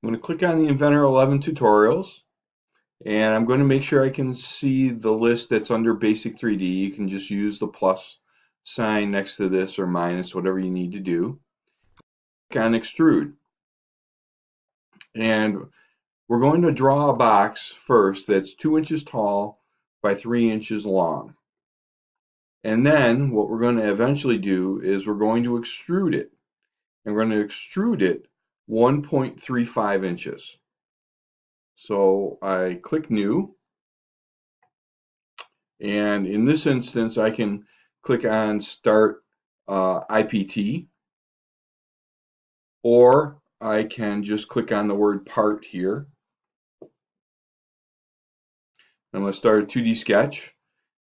I'm going to click on the Inventor 11 tutorials, and I'm going to make sure I can see the list that's under Basic 3D. You can just use the plus sign next to this or minus, whatever you need to do. Click on Extrude. And we're going to draw a box first that's 2 inches tall by 3 inches long. And then what we're going to eventually do is we're going to extrude it. And we're going to extrude it 1.35 inches. So I click New. And in this instance, I can click on Start IPT. Or I can just click on the word Part here. I'm going to start a 2D sketch.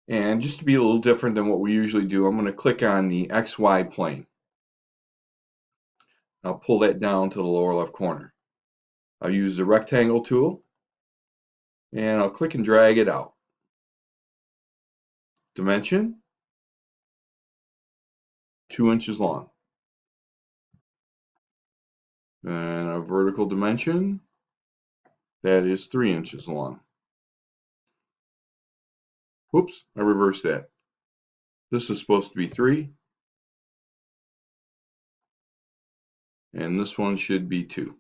And just to be a little different than what we usually do, I'm going to click on the XY plane. I'll pull that down to the lower left corner. I'll use the rectangle tool, and I'll click and drag it out. Dimension, 2 inches long. And a vertical dimension, that is 3 inches long. Whoops, I reversed that. This is supposed to be 3. And this one should be 2.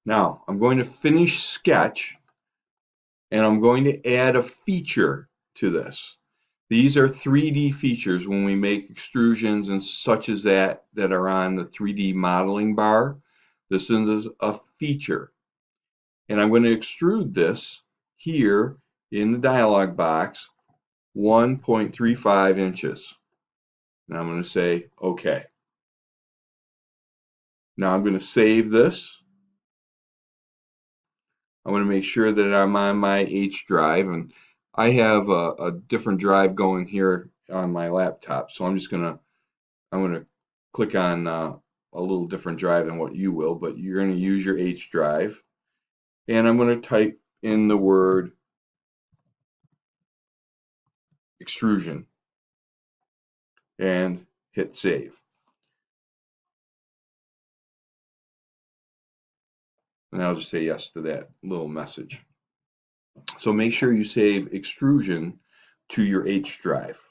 Now, I'm going to finish sketch, and I'm going to add a feature to this. These are 3D features when we make extrusions and such as that are on the 3D modeling bar. This is a feature. And I'm going to extrude this here in the dialog box 1.35 inches. And I'm going to say OK. Now I'm going to save this. I want to make sure that I'm on my H drive, and I have a different drive going here on my laptop, so I'm going to click on a little different drive than what you will, but you're going to use your H drive, and I'm going to type in the word extrusion and hit save. And I'll just say yes to that little message. So make sure you save extrusion to your H drive.